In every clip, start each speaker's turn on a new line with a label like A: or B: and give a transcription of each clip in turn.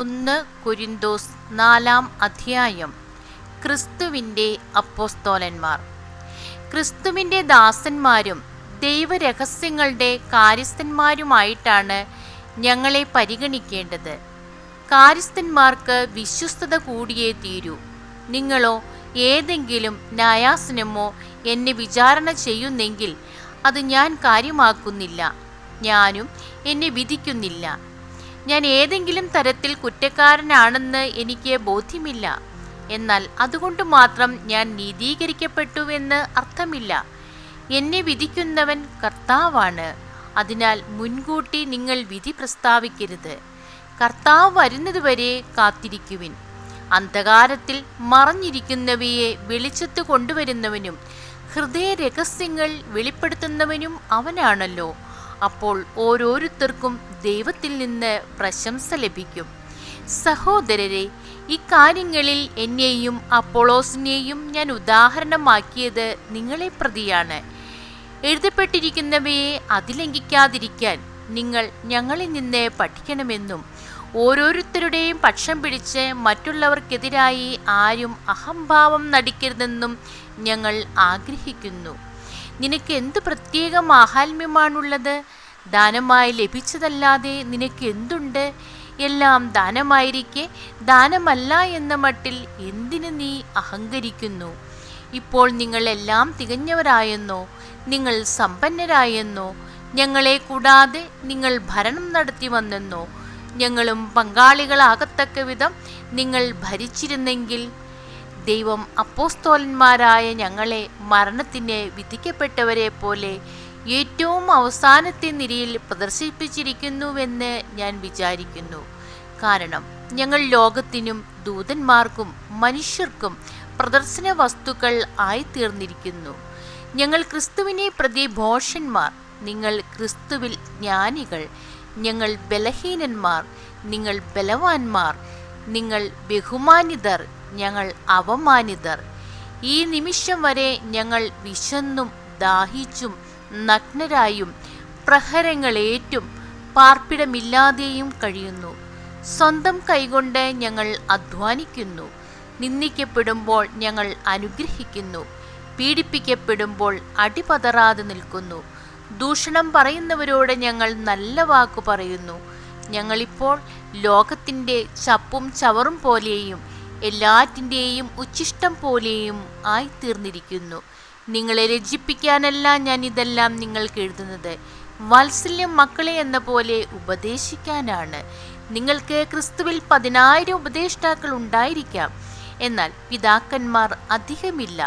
A: 1 കൊരിന്തോസ് 4-ാം അധ്യായം. ക്രിസ്തുവിൻ്റെ അപ്പോസ്തലന്മാർ. ക്രിസ്തുവിൻ്റെ ദാസന്മാരും ദൈവരഹസ്യങ്ങളുടെ കാര്യസ്ഥന്മാരുമായിട്ടാണ് ഞങ്ങളെ പരിഗണിക്കേണ്ടത്. കാര്യസ്ഥന്മാർക്ക് വിശ്വസ്തത കൂടിയേ തീരൂ. നിങ്ങളോ ഏതെങ്കിലും ന്യായാസനമോ എന്നെ വിചാരണ ചെയ്യുന്നെങ്കിൽ അത് ഞാൻ കാര്യമാക്കുന്നില്ല, ഞാനും എന്നെ വിധിക്കുന്നില്ല. ഞാൻ ഏതെങ്കിലും തരത്തിൽ കുറ്റക്കാരനാണെന്ന് എനിക്ക് ബോധ്യമില്ല. എന്നാൽ അതുകൊണ്ട് മാത്രം ഞാൻ നീതീകരിക്കപ്പെട്ടുവെന്ന് അർത്ഥമില്ല. എന്നെ വിധിക്കുന്നവൻ കർത്താവാണ്. അതിനാൽ മുൻകൂട്ടി നിങ്ങൾ വിധി പ്രസ്താവിക്കരുത്. കർത്താവ് വരുന്നതുവരെ കാത്തിരിക്കുവിൻ. അന്ധകാരത്തിൽ മറഞ്ഞിരിക്കുന്നവയെ വെളിച്ചത്ത് കൊണ്ടുവരുന്നവനും ഹൃദയ രഹസ്യങ്ങൾ വെളിപ്പെടുത്തുന്നവനും അവനാണല്ലോ. അപ്പോൾ ഓരോരുത്തർക്കും ദൈവത്തിൽ നിന്ന് പ്രശംസ ലഭിക്കും. സഹോദരരെ, ഇക്കാര്യങ്ങളിൽ എന്നെയും അപ്പൊളോസിനെയും ഞാൻ ഉദാഹരണമാക്കിയത് നിങ്ങളെ പ്രതിയാണ്. എഴുതപ്പെട്ടിരിക്കുന്നവയെ അതിലംഘിക്കാതിരിക്കാൻ നിങ്ങൾ ഞങ്ങളിൽ നിന്ന് പഠിക്കണമെന്നും ഓരോരുത്തരുടെയും പക്ഷം പിടിച്ച് മറ്റുള്ളവർക്കെതിരായി ആരും അഹംഭാവം നടിക്കരുതെന്നും ഞങ്ങൾ ആഗ്രഹിക്കുന്നു. നിനക്ക് എന്ത് പ്രത്യേക മാഹാത്മ്യമാണുള്ളത്? ദാനമായി ലഭിച്ചതല്ലാതെ നിനക്ക് എന്തുണ്ട്? എല്ലാം ദാനമായിരിക്കെ ദാനമല്ല എന്ന മട്ടിൽ എന്തിന് നീ അഹങ്കരിക്കുന്നു? ഇപ്പോൾ നിങ്ങൾ എല്ലാം തികഞ്ഞവരായെന്നോ നിങ്ങൾ സമ്പന്നരായെന്നോ ഞങ്ങളെ കൂടാതെ നിങ്ങൾ ഭരണം നടത്തി വന്നെന്നോ ഞങ്ങളും പങ്കാളികളാകത്തക്ക വിധം നിങ്ങൾ ഭരിച്ചിരുന്നെങ്കിൽ ദൈവം അപ്പോസ്തലന്മാരായ ഞങ്ങളെ മരണത്തിന് വിധിക്കപ്പെട്ടവരെ പോലെ ഏറ്റവും അവസാനത്തെ നിരയിൽ പ്രദർശിപ്പിച്ചിരിക്കുന്നുവെന്ന് ഞാൻ വിചാരിക്കുന്നു. കാരണം ഞങ്ങൾ ലോകത്തിനും ദൂതന്മാർക്കും മനുഷ്യർക്കും പ്രദർശന വസ്തുക്കൾ ആയിത്തീർന്നിരിക്കുന്നു. ഞങ്ങൾ ക്രിസ്തുവിനെ പ്രതി ഭോഷന്മാർ, നിങ്ങൾ ക്രിസ്തുവിൽ ജ്ഞാനികൾ. ഞങ്ങൾ ബലഹീനന്മാർ, നിങ്ങൾ ബലവാന്മാർ. നിങ്ങൾ ബഹുമാനിതർ, ഞങ്ങൾ അവമാനിതർ. ഈ നിമിഷം വരെ ഞങ്ങൾ വിശന്നും ദാഹിച്ചും നഗ്നരായും പ്രഹരങ്ങളേറ്റും പാർപ്പിടമില്ലാതെയും കഴിയുന്നു. സ്വന്തം കൈകൊണ്ട് ഞങ്ങൾ അധ്വാനിക്കുന്നു. നിന്ദിക്കപ്പെടുമ്പോൾ ഞങ്ങൾ അനുഗ്രഹിക്കുന്നു. പീഡിപ്പിക്കപ്പെടുമ്പോൾ അടിപതറാതെ നിൽക്കുന്നു. ദൂഷണം പറയുന്നവരോട് ഞങ്ങൾ നല്ല വാക്കു പറയുന്നു. ഞങ്ങളിപ്പോൾ ലോകത്തിൻ്റെ ചപ്പും ചവറും പോലെയും എല്ലാറ്റിൻ്റെയും ഉച്ഛിഷ്ടം പോലെയും ആയിത്തീർന്നിരിക്കുന്നു. നിങ്ങളെ രഞ്ജിപ്പിക്കാനല്ല ഞാൻ ഇതെല്ലാം നിങ്ങൾക്ക് എഴുതുന്നത്, വാത്സല്യം മക്കളെ എന്ന പോലെ ഉപദേശിക്കാനാണ്. നിങ്ങൾക്ക് ക്രിസ്തുവിൽ 10,000 ഉപദേഷ്ടാക്കൾ ഉണ്ടായിരിക്കാം, എന്നാൽ പിതാക്കന്മാർ അധികമില്ല.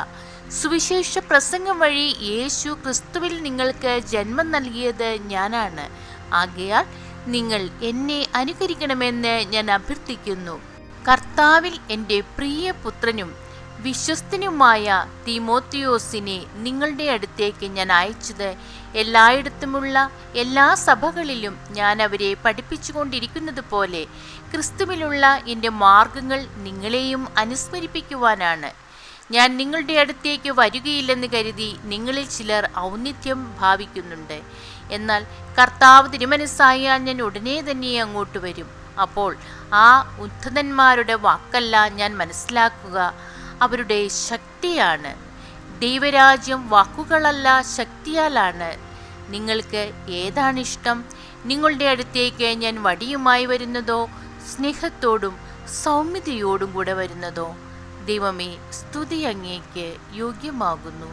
A: സുവിശേഷ പ്രസംഗം വഴി യേശു ക്രിസ്തുവിൽ നിങ്ങൾക്ക് ജന്മം നൽകിയത് ഞാനാണ്. ആകയാൽ നിങ്ങൾ എന്നെ അനുകരിക്കണമെന്ന് ഞാൻ അഭ്യർത്ഥിക്കുന്നു. കർത്താവിൽ എൻ്റെ പ്രിയ പുത്രനും വിശ്വസ്തനുമായ തീമോത്തിയോസിനെ നിങ്ങളുടെ അടുത്തേക്ക് ഞാൻ അയച്ചത് എല്ലായിടത്തുമുള്ള എല്ലാ സഭകളിലും ഞാൻ അവരെ പഠിപ്പിച്ചുകൊണ്ടിരിക്കുന്നത് പോലെ ക്രിസ്തുവിലുള്ള എൻ്റെ മാർഗങ്ങൾ നിങ്ങളെയും അനുസ്മരിപ്പിക്കുവാനാണ്. ഞാൻ നിങ്ങളുടെ അടുത്തേക്ക് വരികയില്ലെന്ന് കരുതി നിങ്ങളിൽ ചിലർ ഔന്നിത്യം ഭാവിക്കുന്നുണ്ട്. എന്നാൽ കർത്താവ് തിരുമനസ്സായാൽ ഞാൻ ഉടനെ തന്നെ അങ്ങോട്ട് വരും. അപ്പോൾ ആ ഉദ്ധതന്മാരുടെ വാക്കല്ല ഞാൻ മനസ്സിലാക്കുക, അവരുടെ ശക്തിയാണ്. ദൈവരാജ്യം വാക്കുകളല്ല, ശക്തിയാലാണ്. നിങ്ങൾക്ക് ഏതാണിഷ്ടം? നിങ്ങളുടെ അടുത്തേക്ക് ഞാൻ വടിയുമായി വരുന്നതോ സ്നേഹത്തോടും സൗമ്യതയോടും കൂടെ വരുന്നതോ? ദൈവമേ, സ്തുതി അങ്ങേക്ക് യോഗ്യമാകുന്നു.